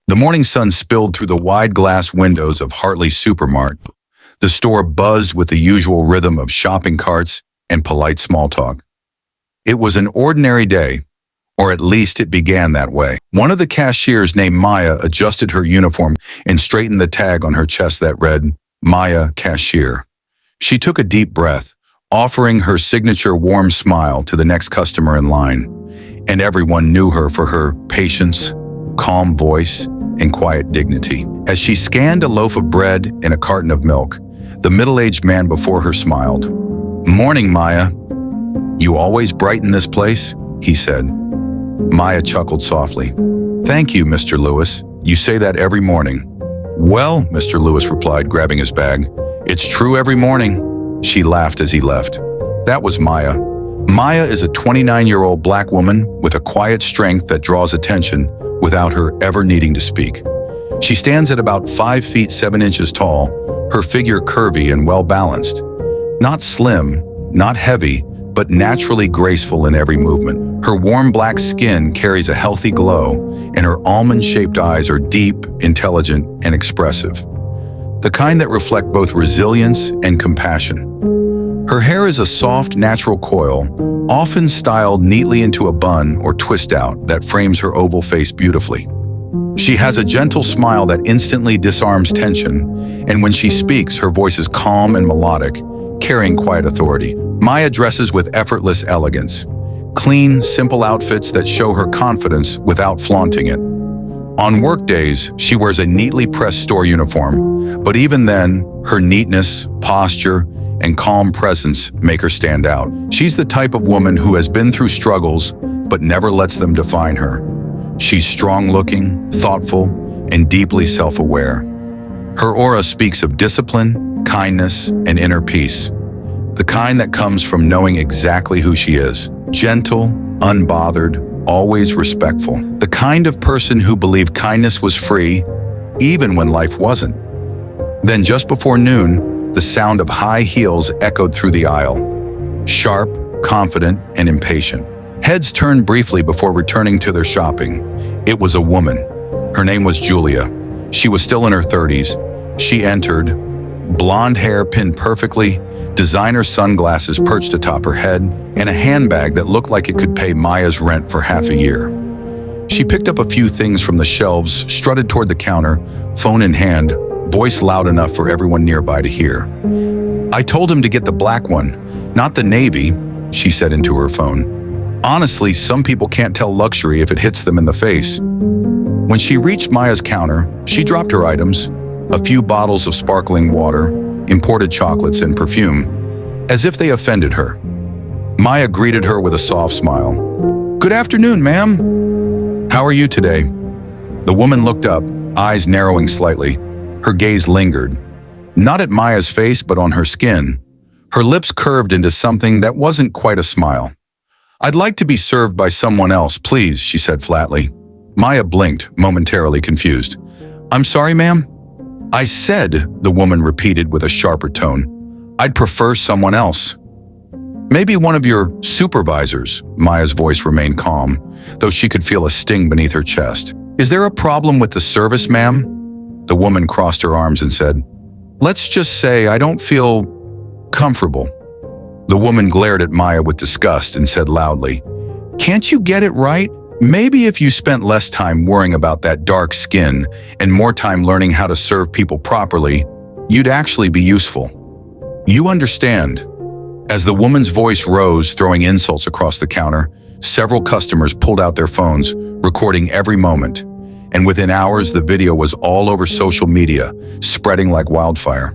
The morning sun spilled through the wide glass windows of Hartley's supermarket. The store buzzed with the usual rhythm of shopping carts and polite small talk. It was an ordinary day, or at least it began that way. One of the cashiers named Maya adjusted her uniform and straightened the tag on her chest that read, Maya, Cashier. She took a deep breath, offering her signature warm smile to the next customer in line, and everyone knew her for her patience, calm voice, and quiet dignity. As she scanned a loaf of bread and a carton of milk, the middle-aged man before her smiled. "Morning, Maya. You always brighten this place," he said. Maya chuckled softly. "Thank you, Mr. Lewis. You say that every morning." "Well," Mr. Lewis replied, grabbing his bag, "it's true every morning." She laughed as he left. That was Maya. Maya is a 29-year-old black woman with a quiet strength that draws attention without her ever needing to speak. She stands at about 5 feet 7 inches tall, her figure curvy and well-balanced. Not slim, not heavy, but naturally graceful in every movement. Her warm black skin carries a healthy glow, and her almond-shaped eyes are deep, intelligent, and expressive. The kind that reflect both resilience and compassion. Her hair is a soft, natural coil, often styled neatly into a bun or twist out that frames her oval face beautifully. She has a gentle smile that instantly disarms tension, and when she speaks, her voice is calm and melodic, carrying quiet authority. Maya dresses with effortless elegance. Clean, simple outfits that show her confidence without flaunting it. On work days, she wears a neatly pressed store uniform, but even then, her neatness, posture, and calm presence make her stand out. She's the type of woman who has been through struggles, but never lets them define her. She's strong-looking, thoughtful, and deeply self-aware. Her aura speaks of discipline, kindness, and inner peace. The kind that comes from knowing exactly who she is. Gentle, unbothered, always respectful. The kind of person who believed kindness was free, even when life wasn't. Then just before noon, the sound of high heels echoed through the aisle. Sharp, confident, and impatient. Heads turned briefly before returning to their shopping. It was a woman. Her name was Julia. She was still in her 30s. She entered, blonde hair pinned perfectly, designer sunglasses perched atop her head, and a handbag that looked like it could pay Maya's rent for half a year. She picked up a few things from the shelves, strutted toward the counter, phone in hand, voice loud enough for everyone nearby to hear. "I told him to get the black one, not the navy," she said into her phone. Honestly, some people can't tell luxury if it hits them in the face. When she reached Maya's counter, she dropped her items, a few bottles of sparkling water, imported chocolates, and perfume, as if they offended her. Maya greeted her with a soft smile. "Good afternoon, ma'am. How are you today?" The woman looked up, eyes narrowing slightly. Her gaze lingered, not at Maya's face but on her skin. Her lips curved into something that wasn't quite a smile. "I'd like to be served by someone else, please," she said flatly. Maya blinked, momentarily confused. "I'm sorry, ma'am?" "I said," the woman repeated with a sharper tone, "I'd prefer someone else." "Maybe one of your supervisors," Maya's voice remained calm, though she could feel a sting beneath her chest. "Is there a problem with the service, ma'am?" The woman crossed her arms and said, "Let's just say I don't feel comfortable." The woman glared at Maya with disgust and said loudly, "Can't you get it right? Maybe if you spent less time worrying about that dark skin and more time learning how to serve people properly, you'd actually be useful. You understand." As the woman's voice rose, throwing insults across the counter, several customers pulled out their phones, recording every moment. And within hours, the video was all over social media, spreading like wildfire.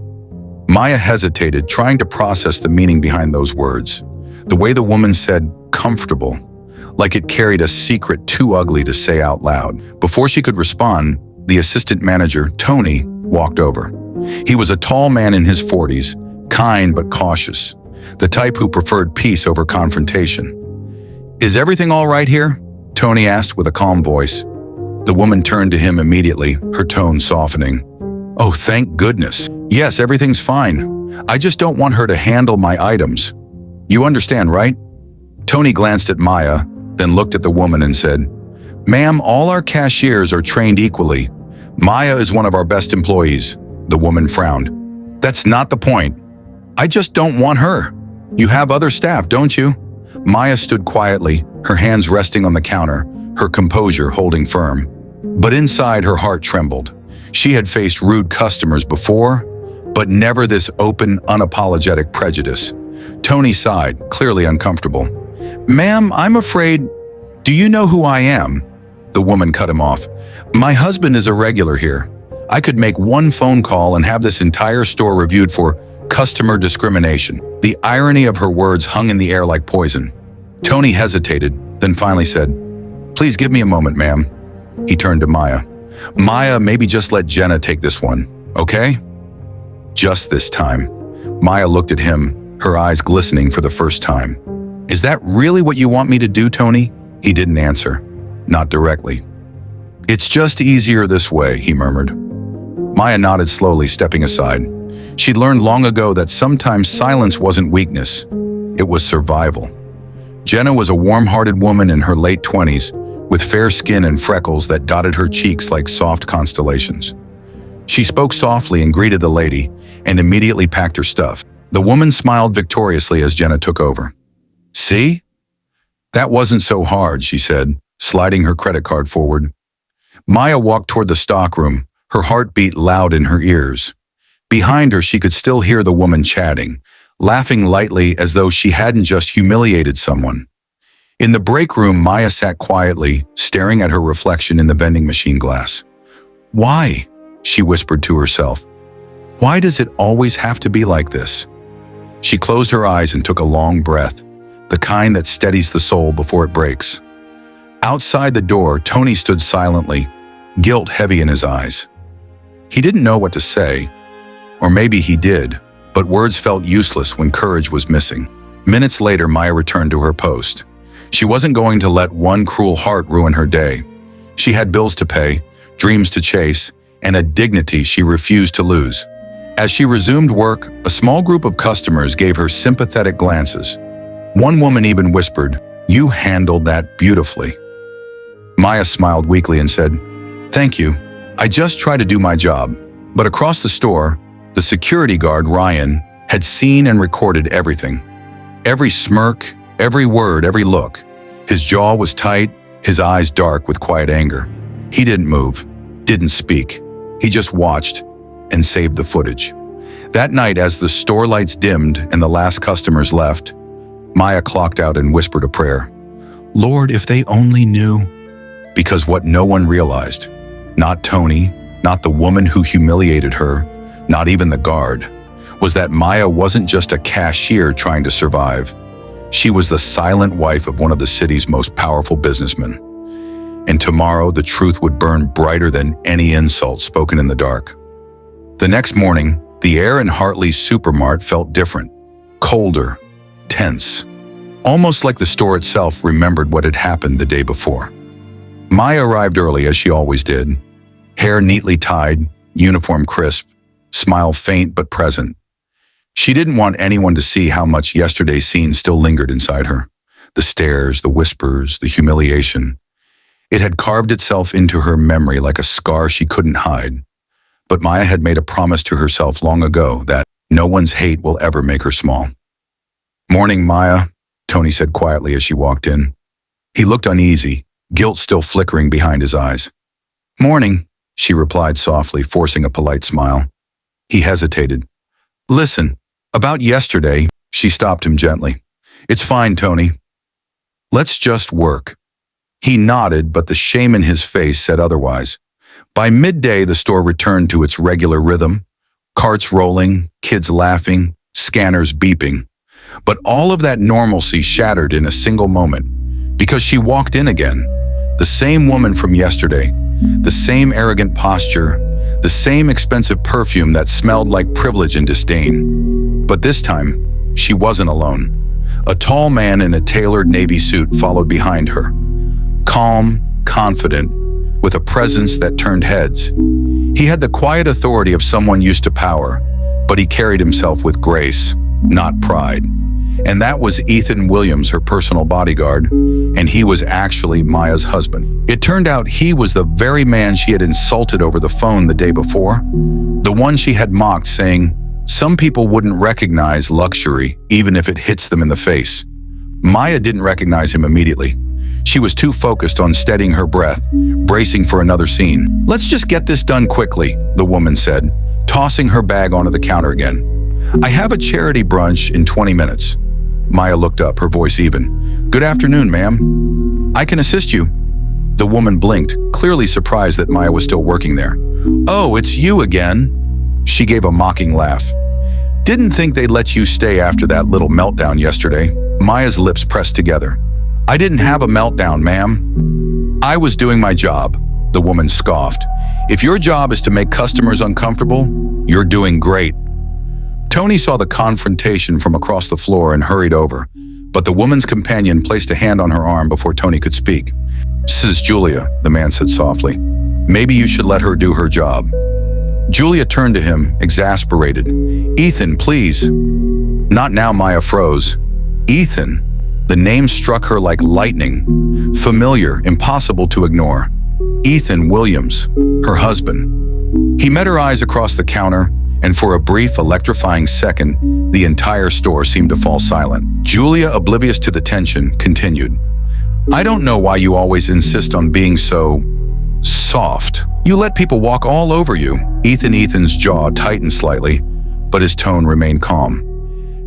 Maya hesitated, trying to process the meaning behind those words. The way the woman said, "comfortable," like it carried a secret too ugly to say out loud. Before she could respond, the assistant manager, Tony, walked over. He was a tall man in his 40s, kind but cautious, the type who preferred peace over confrontation. "Is everything all right here?" Tony asked with a calm voice. The woman turned to him immediately, her tone softening. "Oh, thank goodness. Yes, everything's fine. I just don't want her to handle my items. You understand, right?" Tony glanced at Maya, then looked at the woman and said, "Ma'am, all our cashiers are trained equally. Maya is one of our best employees, the woman frowned. That's not the point. I just don't want her. You have other staff, don't you? Maya stood quietly, her hands resting on the counter, her composure holding firm. But inside her heart trembled. She had faced rude customers before, but never this open, unapologetic prejudice. Tony sighed, clearly uncomfortable. Ma'am, I'm afraid... Do you know who I am? The woman cut him off. My husband is a regular here. I could make one phone call and have this entire store reviewed for customer discrimination. The irony of her words hung in the air like poison. Tony hesitated, then finally said, Please give me a moment, ma'am. He turned to Maya. Maya, maybe just let Jenna take this one, okay? Just this time. Maya looked at him, her eyes glistening for the first time. Is that really what you want me to do, Tony? He didn't answer. Not directly. It's just easier this way, he murmured. Maya nodded slowly, stepping aside. She'd learned long ago that sometimes silence wasn't weakness. It was survival. Jenna was a warm-hearted woman in her late 20s, with fair skin and freckles that dotted her cheeks like soft constellations. She spoke softly and greeted the lady, and immediately packed her stuff. The woman smiled victoriously as Jenna took over. See? That wasn't so hard, she said, sliding her credit card forward. Maya walked toward the stockroom, her heart beat loud in her ears. Behind her, she could still hear the woman chatting, laughing lightly as though she hadn't just humiliated someone. In the break room, Maya sat quietly, staring at her reflection in the vending machine glass. Why? She whispered to herself. Why does it always have to be like this? She closed her eyes and took a long breath, the kind that steadies the soul before it breaks. Outside the door, Tony stood silently, guilt heavy in his eyes. He didn't know what to say, or maybe he did, but words felt useless when courage was missing. Minutes later, Maya returned to her post. She wasn't going to let one cruel heart ruin her day. She had bills to pay, dreams to chase, and a dignity she refused to lose. As she resumed work, a small group of customers gave her sympathetic glances. One woman even whispered, "You handled that beautifully." Maya smiled weakly and said, "Thank you. I just try to do my job." But across the store, the security guard, Ryan, had seen and recorded everything. Every smirk, every word, every look. His jaw was tight, his eyes dark with quiet anger. He didn't move, didn't speak. He just watched and saved the footage. That night, as the store lights dimmed and the last customers left, Maya clocked out and whispered a prayer. Lord, if they only knew. Because what no one realized, not Tony, not the woman who humiliated her, not even the guard, was that Maya wasn't just a cashier trying to survive. She was the silent wife of one of the city's most powerful businessmen. And tomorrow, the truth would burn brighter than any insult spoken in the dark. The next morning, the air in Hartley's supermart felt different, colder, tense, almost like the store itself remembered what had happened the day before. Maya arrived early as she always did, hair neatly tied, uniform crisp, smile faint but present. She didn't want anyone to see how much yesterday's scene still lingered inside her. The stares, the whispers, the humiliation. It had carved itself into her memory like a scar she couldn't hide. But Maya had made a promise to herself long ago that no one's hate will ever make her small. "Morning, Maya," Tony said quietly as she walked in. He looked uneasy, guilt still flickering behind his eyes. "Morning," she replied softly, forcing a polite smile. He hesitated. "Listen, about yesterday," she stopped him gently. "It's fine, Tony. Let's just work." He nodded, but the shame in his face said otherwise. By midday, the store returned to its regular rhythm, carts rolling, kids laughing, scanners beeping. But all of that normalcy shattered in a single moment, because she walked in again, the same woman from yesterday, the same arrogant posture, the same expensive perfume that smelled like privilege and disdain. But this time, she wasn't alone. A tall man in a tailored navy suit followed behind her. Calm, confident, with a presence that turned heads. He had the quiet authority of someone used to power, but he carried himself with grace, not pride. And that was Ethan Williams, her personal bodyguard, and he was actually Maya's husband. It turned out he was the very man she had insulted over the phone the day before, the one she had mocked, saying, "Some people wouldn't recognize luxury even if it hits them in the face." Maya didn't recognize him immediately. She was too focused on steadying her breath, bracing for another scene. "Let's just get this done quickly," the woman said, tossing her bag onto the counter again. "I have a charity brunch in 20 minutes. Maya looked up, her voice even. "Good afternoon, ma'am. I can assist you." The woman blinked, clearly surprised that Maya was still working there. "Oh, it's you again." She gave a mocking laugh. "Didn't think they'd let you stay after that little meltdown yesterday." Maya's lips pressed together. "I didn't have a meltdown, ma'am. I was doing my job," the woman scoffed. "If your job is to make customers uncomfortable, you're doing great." Tony saw the confrontation from across the floor and hurried over, but the woman's companion placed a hand on her arm before Tony could speak. "This is Julia," the man said softly. "Maybe you should let her do her job." Julia turned to him, exasperated. "Ethan, please." "Not now," Maya froze. Ethan. The name struck her like lightning. Familiar, impossible to ignore. Ethan Williams, her husband. He met her eyes across the counter, and for a brief, electrifying second, the entire store seemed to fall silent. Julia, oblivious to the tension, continued. "I don't know why you always insist on being so soft. You let people walk all over you." Ethan's jaw tightened slightly, but his tone remained calm.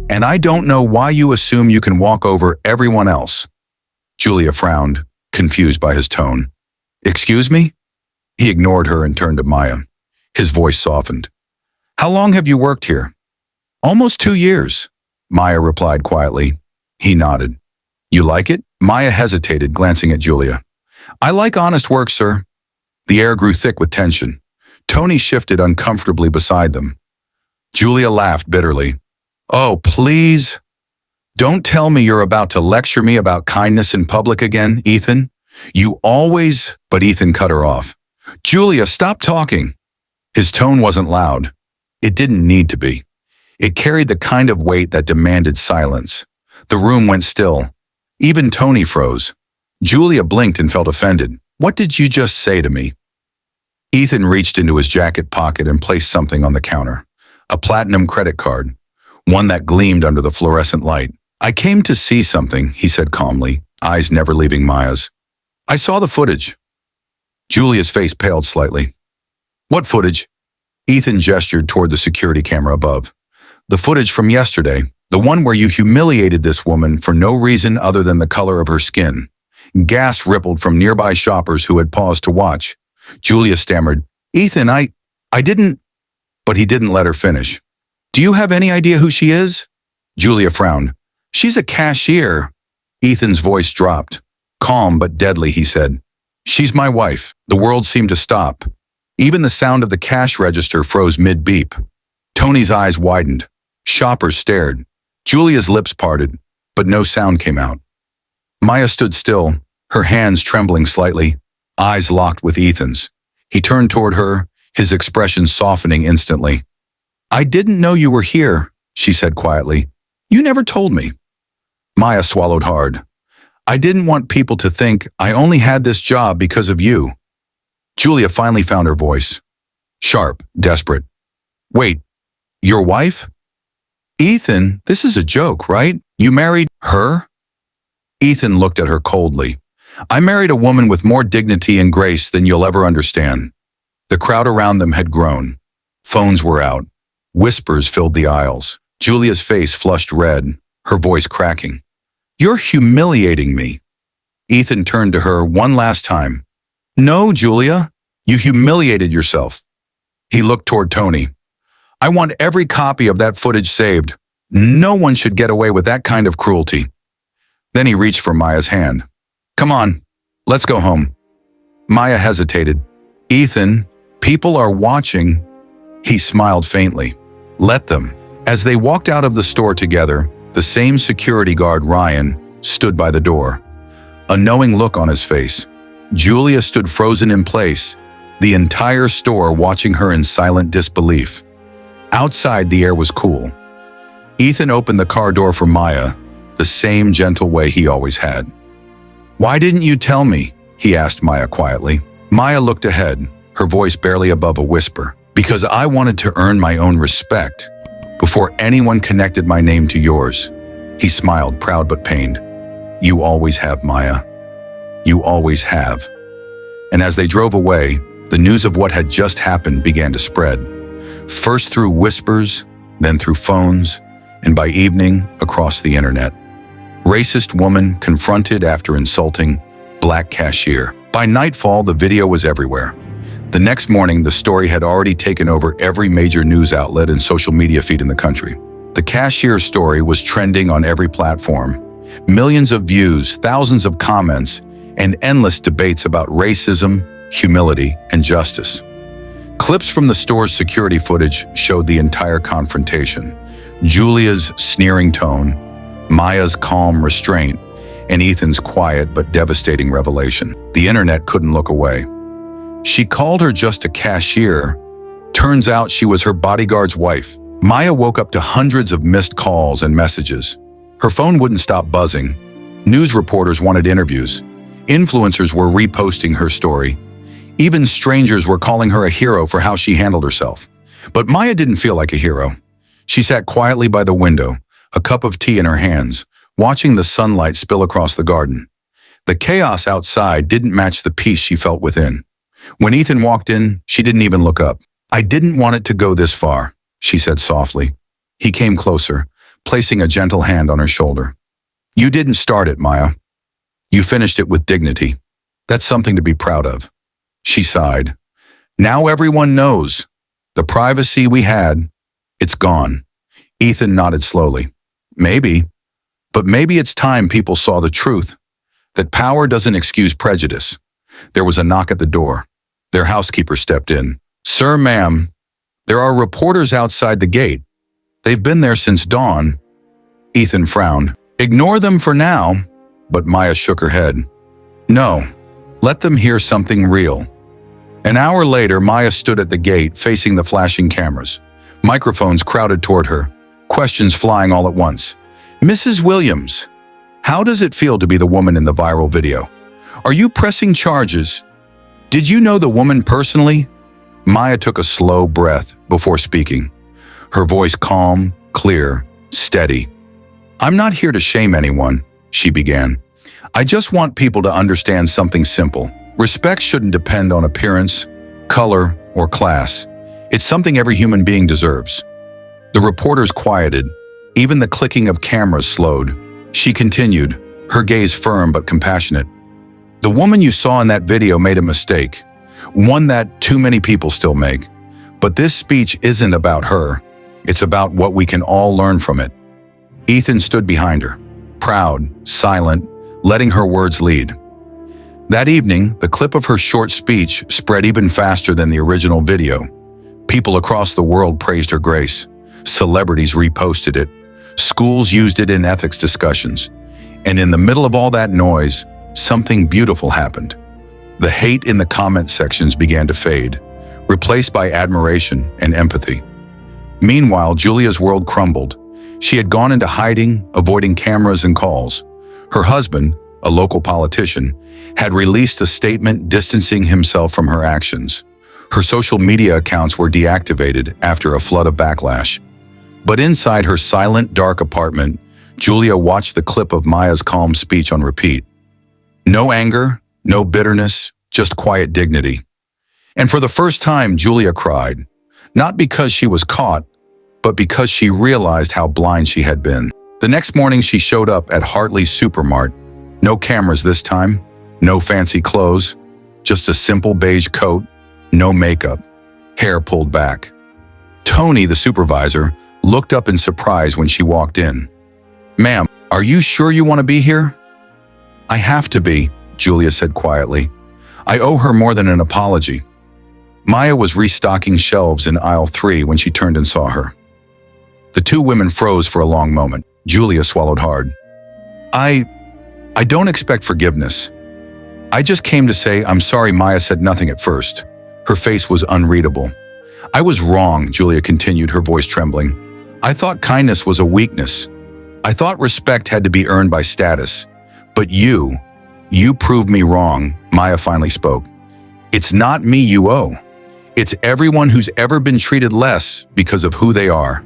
"And I don't know why you assume you can walk over everyone else." Julia frowned, confused by his tone. "Excuse me?" He ignored her and turned to Maya. His voice softened. "How long have you worked here?" "Almost 2 years," Maya replied quietly. He nodded. "You like it?" Maya hesitated, glancing at Julia. "I like honest work, sir." The air grew thick with tension. Tony shifted uncomfortably beside them. Julia laughed bitterly. "Oh, please. Don't tell me you're about to lecture me about kindness in public again, Ethan. You always—" But Ethan cut her off. "Julia, stop talking." His tone wasn't loud. It didn't need to be. It carried the kind of weight that demanded silence. The room went still. Even Tony froze. Julia blinked and felt offended. "What did you just say to me?" Ethan reached into his jacket pocket and placed something on the counter. A platinum credit card. One that gleamed under the fluorescent light. "I came to see something," he said calmly, eyes never leaving Maya's. "I saw the footage." Julia's face paled slightly. "What footage?" Ethan gestured toward the security camera above. "The footage from yesterday, the one where you humiliated this woman for no reason other than the color of her skin." Gasps rippled from nearby shoppers who had paused to watch. Julia stammered, "Ethan, I didn't—" But he didn't let her finish. "Do you have any idea who she is?" Julia frowned. "She's a cashier." Ethan's voice dropped. Calm but deadly, he said. "She's my wife." The world seemed to stop. Even the sound of the cash register froze mid-beep. Tony's eyes widened. Shoppers stared. Julia's lips parted, but no sound came out. Maya stood still, her hands trembling slightly, eyes locked with Ethan's. He turned toward her, his expression softening instantly. "I didn't know you were here," she said quietly. "You never told me." Maya swallowed hard. "I didn't want people to think I only had this job because of you." Julia finally found her voice. Sharp, desperate. "Wait, your wife?" "Ethan, this is a joke, right? You married her?" Ethan looked at her coldly. "I married a woman with more dignity and grace than you'll ever understand." The crowd around them had grown. Phones were out. Whispers filled the aisles. Julia's face flushed red, her voice cracking. "You're humiliating me." Ethan turned to her one last time. "No, Julia, you humiliated yourself." He looked toward Tony. "I want every copy of that footage saved. No one should get away with that kind of cruelty." Then he reached for Maya's hand. "Come on, let's go home." Maya hesitated. "Ethan, people are watching." He smiled faintly. "Let them." As they walked out of the store together, the same security guard, Ryan, stood by the door. A knowing look on his face. Julia stood frozen in place, the entire store watching her in silent disbelief. Outside, the air was cool. Ethan opened the car door for Maya, the same gentle way he always had. "Why didn't you tell me?" he asked Maya quietly. Maya looked ahead, her voice barely above a whisper. "Because I wanted to earn my own respect before anyone connected my name to yours." He smiled, proud but pained. "You always have, Maya. You always have." And as they drove away, the news of what had just happened began to spread. First through whispers, then through phones, and by evening, across the internet. Racist woman confronted after insulting black cashier. By nightfall, the video was everywhere. The next morning, the story had already taken over every major news outlet and social media feed in the country. The cashier story was trending on every platform. Millions of views, thousands of comments, and endless debates about racism, humility, and justice. Clips from the store's security footage showed the entire confrontation. Julia's sneering tone, Maya's calm restraint, and Ethan's quiet but devastating revelation. The internet couldn't look away. She called her just a cashier. Turns out she was her bodyguard's wife. Maya woke up to hundreds of missed calls and messages. Her phone wouldn't stop buzzing. News reporters wanted interviews. Influencers were reposting her story. Even strangers were calling her a hero for how she handled herself. But Maya didn't feel like a hero. She sat quietly by the window, a cup of tea in her hands, watching the sunlight spill across the garden. The chaos outside didn't match the peace she felt within. When Ethan walked in, she didn't even look up. "I didn't want it to go this far," she said softly. He came closer, placing a gentle hand on her shoulder. "You didn't start it, Maya. You finished it with dignity. That's something to be proud of." She sighed. "Now everyone knows. The privacy we had, it's gone." Ethan nodded slowly. "Maybe. But maybe it's time people saw the truth. That power doesn't excuse prejudice." There was a knock at the door. Their housekeeper stepped in. "Sir, ma'am, there are reporters outside the gate. They've been there since dawn." Ethan frowned. "Ignore them for now." But Maya shook her head. "No, let them hear something real." An hour later, Maya stood at the gate, facing the flashing cameras. Microphones crowded toward her, questions flying all at once. "Mrs. Williams, how does it feel to be the woman in the viral video? Are you pressing charges? Did you know the woman personally?" Maya took a slow breath before speaking, her voice calm, clear, steady. "I'm not here to shame anyone," she began. "I just want people to understand something simple. Respect shouldn't depend on appearance, color, or class. It's something every human being deserves." The reporters quieted. Even the clicking of cameras slowed. She continued, her gaze firm but compassionate. "The woman you saw in that video made a mistake, one that too many people still make. But this speech isn't about her. It's about what we can all learn from it." Ethan stood behind her, proud, silent, letting her words lead. That evening, the clip of her short speech spread even faster than the original video. People across the world praised her grace. Celebrities reposted it. Schools used it in ethics discussions. And in the middle of all that noise, something beautiful happened. The hate in the comment sections began to fade, replaced by admiration and empathy. Meanwhile, Julia's world crumbled. She had gone into hiding, avoiding cameras and calls. Her husband, a local politician, had released a statement distancing himself from her actions. Her social media accounts were deactivated after a flood of backlash. But inside her silent, dark apartment, Julia watched the clip of Maya's calm speech on repeat. No anger, no bitterness, just quiet dignity. And for the first time, Julia cried, not because she was caught, but because she realized how blind she had been. The next morning, she showed up at Hartley's Supermart. No cameras this time, no fancy clothes, just a simple beige coat, no makeup, hair pulled back. Tony, the supervisor, looked up in surprise when she walked in. "Ma'am, are you sure you want to be here?" "I have to be," Julia said quietly. "I owe her more than an apology." Maya was restocking shelves in aisle 3 when she turned and saw her. The two women froze for a long moment. Julia swallowed hard. I don't expect forgiveness. I just came to say I'm sorry." Maya said nothing at first. Her face was unreadable. "I was wrong," Julia continued, her voice trembling. "I thought kindness was a weakness. I thought respect had to be earned by status. But you proved me wrong, Maya finally spoke. It's not me you owe. It's everyone who's ever been treated less because of who they are.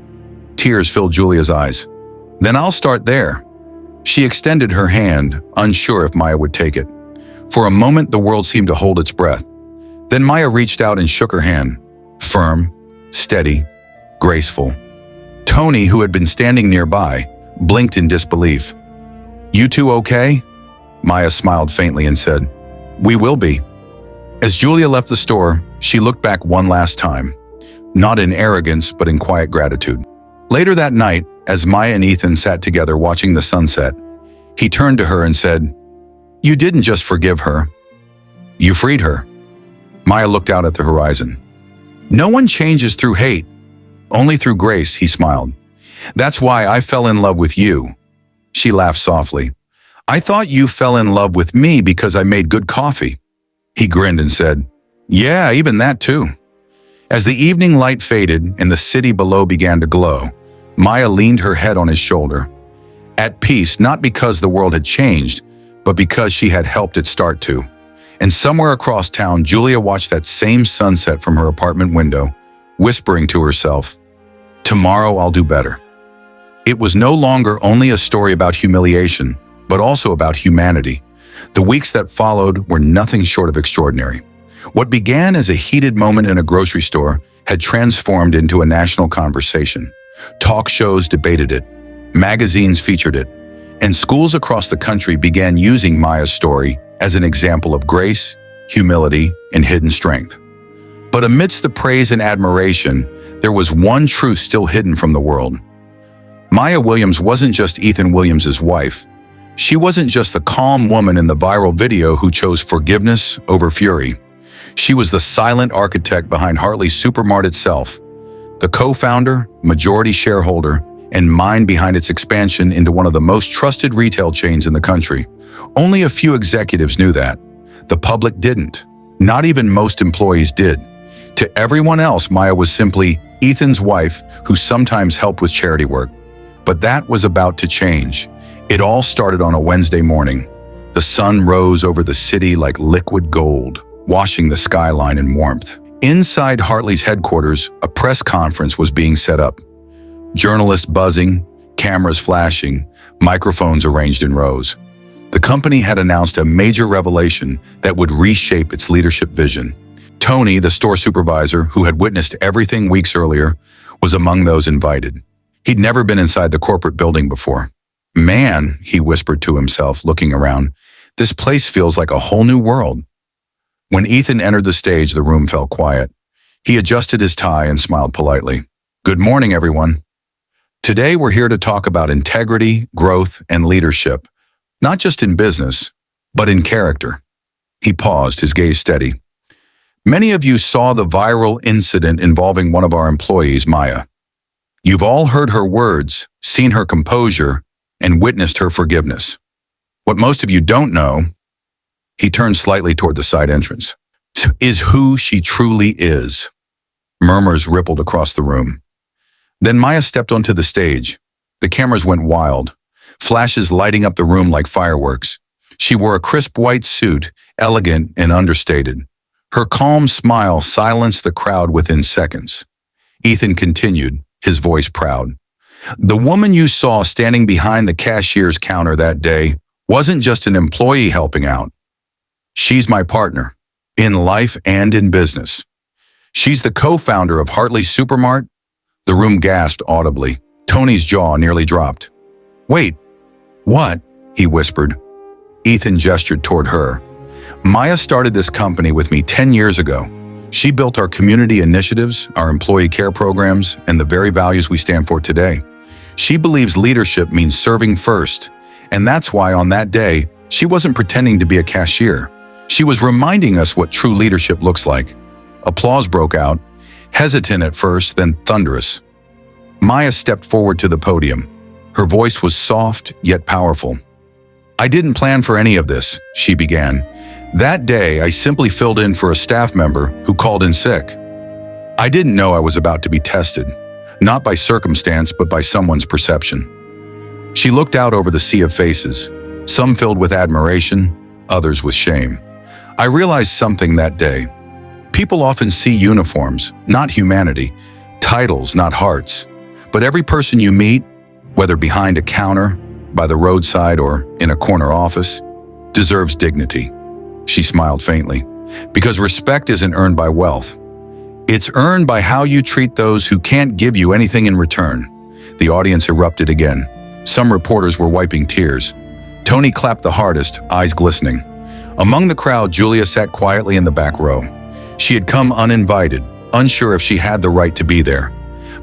Tears filled Julia's eyes. Then I'll start there. She extended her hand, unsure if Maya would take it. For a moment, the world seemed to hold its breath. Then Maya reached out and shook her hand. Firm, steady, graceful. Tony, who had been standing nearby, blinked in disbelief. You two okay? Maya smiled faintly and said, We will be. As Julia left the store, she looked back one last time, not in arrogance, but in quiet gratitude. Later that night, as Maya and Ethan sat together watching the sunset, he turned to her and said, You didn't just forgive her. You freed her. Maya looked out at the horizon. No one changes through hate, only through grace, he smiled. That's why I fell in love with you. She laughed softly. I thought you fell in love with me because I made good coffee. He grinned and said, Yeah, even that too. As the evening light faded and the city below began to glow, Maya leaned her head on his shoulder. At peace, not because the world had changed, but because she had helped it start to. And somewhere across town, Julia watched that same sunset from her apartment window, whispering to herself, Tomorrow I'll do better. It was no longer only a story about humiliation, but also about humanity. The weeks that followed were nothing short of extraordinary. What began as a heated moment in a grocery store had transformed into a national conversation. Talk shows debated it, magazines featured it, and schools across the country began using Maya's story as an example of grace, humility, and hidden strength. But amidst the praise and admiration, there was one truth still hidden from the world. Maya Williams wasn't just Ethan Williams' wife. She wasn't just the calm woman in the viral video who chose forgiveness over fury. She was the silent architect behind Hartley's Supermart itself, the co-founder, majority shareholder, and mind behind its expansion into one of the most trusted retail chains in the country. Only a few executives knew that. The public didn't. Not even most employees did. To everyone else, Maya was simply Ethan's wife who sometimes helped with charity work. But that was about to change. It all started on a Wednesday morning. The sun rose over the city like liquid gold, washing the skyline in warmth. Inside Hartley's headquarters, a press conference was being set up. Journalists buzzing, cameras flashing, microphones arranged in rows. The company had announced a major revelation that would reshape its leadership vision. Tony, the store supervisor, who had witnessed everything weeks earlier, was among those invited. He'd never been inside the corporate building before. Man, he whispered to himself, looking around, this place feels like a whole new world. When Ethan entered the stage, the room fell quiet. He adjusted his tie and smiled politely. Good morning, everyone. Today we're here to talk about integrity, growth, and leadership, not just in business, but in character. He paused, his gaze steady. Many of you saw the viral incident involving one of our employees, Maya. You've all heard her words, seen her composure, and witnessed her forgiveness. What most of you don't know, he turned slightly toward the side entrance, is who she truly is. Murmurs rippled across the room. Then Maya stepped onto the stage. The cameras went wild, flashes lighting up the room like fireworks. She wore a crisp white suit, elegant and understated. Her calm smile silenced the crowd within seconds. Ethan continued, his voice proud. The woman you saw standing behind the cashier's counter that day wasn't just an employee helping out. She's my partner, in life and in business. She's the co-founder of Hartley's Supermart. The room gasped audibly. Tony's jaw nearly dropped. Wait, what? He whispered. Ethan gestured toward her. Maya started this company with me 10 years ago. She built our community initiatives, our employee care programs, and the very values we stand for today. She believes leadership means serving first, and that's why on that day, she wasn't pretending to be a cashier. She was reminding us what true leadership looks like. Applause broke out, hesitant at first, then thunderous. Maya stepped forward to the podium. Her voice was soft yet powerful. I didn't plan for any of this, she began. That day, I simply filled in for a staff member who called in sick. I didn't know I was about to be tested, not by circumstance, but by someone's perception. She looked out over the sea of faces, some filled with admiration, others with shame. I realized something that day. People often see uniforms, not humanity, titles, not hearts. But every person you meet, whether behind a counter, by the roadside, or in a corner office, deserves dignity. She smiled faintly. Because respect isn't earned by wealth. It's earned by how you treat those who can't give you anything in return. The audience erupted again. Some reporters were wiping tears. Tony clapped the hardest, eyes glistening. Among the crowd, Julia sat quietly in the back row. She had come uninvited, unsure if she had the right to be there.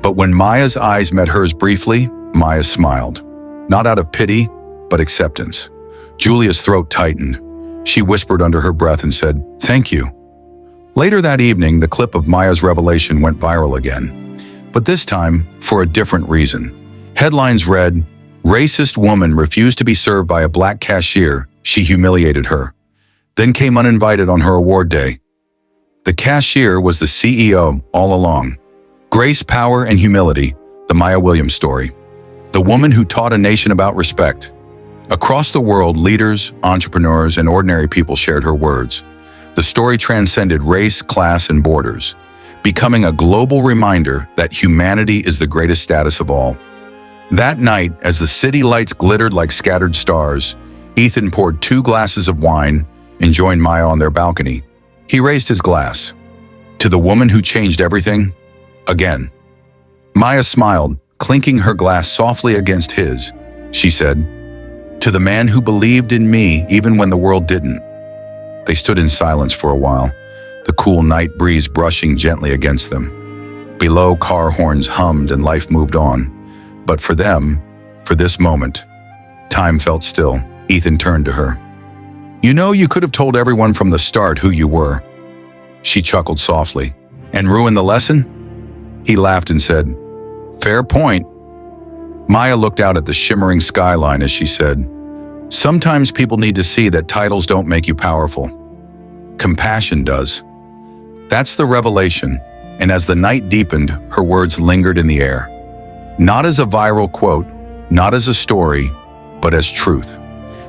But when Maya's eyes met hers briefly, Maya smiled. Not out of pity, but acceptance. Julia's throat tightened. She whispered under her breath and said, "Thank you." Later that evening, the clip of Maya's revelation went viral again. But this time, for a different reason. Headlines read, "Racist woman refused to be served by a black cashier. She humiliated her." Then came uninvited on her award day. The cashier was the CEO all along. Grace, power, and humility, the Maya Williams story. The woman who taught a nation about respect. Across the world, leaders, entrepreneurs, and ordinary people shared her words. The story transcended race, class, and borders, becoming a global reminder that humanity is the greatest status of all. That night, as the city lights glittered like scattered stars, Ethan poured 2 glasses of wine and joined Maya on their balcony. He raised his glass. To the woman who changed everything, again. Maya smiled, clinking her glass softly against his. She said, "To the man who believed in me even when the world didn't." They stood in silence for a while, the cool night breeze brushing gently against them. Below, car horns hummed and life moved on. But for them, for this moment, time felt still. Ethan turned to her. "You know, you could have told everyone from the start who you were." She chuckled softly. "And ruined the lesson?" He laughed and said, "Fair point." Maya looked out at the shimmering skyline as she said, "Sometimes people need to see that titles don't make you powerful. Compassion does." That's the revelation, and as the night deepened, her words lingered in the air. Not as a viral quote, not as a story, but as truth.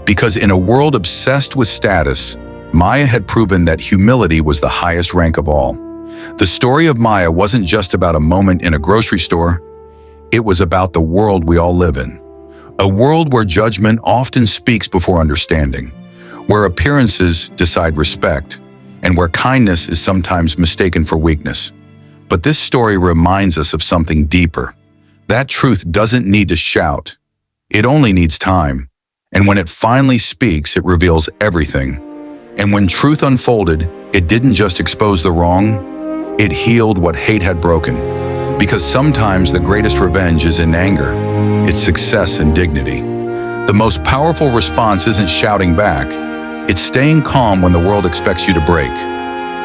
Because in a world obsessed with status, Maya had proven that humility was the highest rank of all. The story of Maya wasn't just about a moment in a grocery store. It was about the world we all live in. A world where judgment often speaks before understanding, where appearances decide respect, and where kindness is sometimes mistaken for weakness. But this story reminds us of something deeper. That truth doesn't need to shout. It only needs time. And when it finally speaks, it reveals everything. And when truth unfolded, it didn't just expose the wrong, it healed what hate had broken. Because sometimes the greatest revenge is in anger. It's success and dignity. The most powerful response isn't shouting back. It's staying calm when the world expects you to break.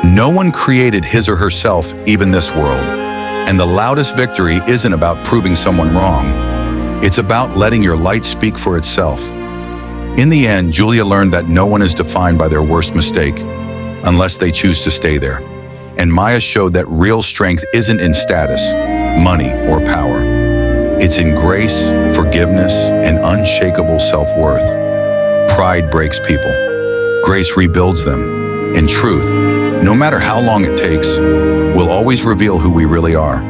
No one created his or herself, even this world. And the loudest victory isn't about proving someone wrong. It's about letting your light speak for itself. In the end, Julia learned that no one is defined by their worst mistake, unless they choose to stay there. And Maya showed that real strength isn't in status, money, or power. It's in grace, forgiveness, and unshakable self-worth. Pride breaks people. Grace rebuilds them. And truth, no matter how long it takes, will always reveal who we really are.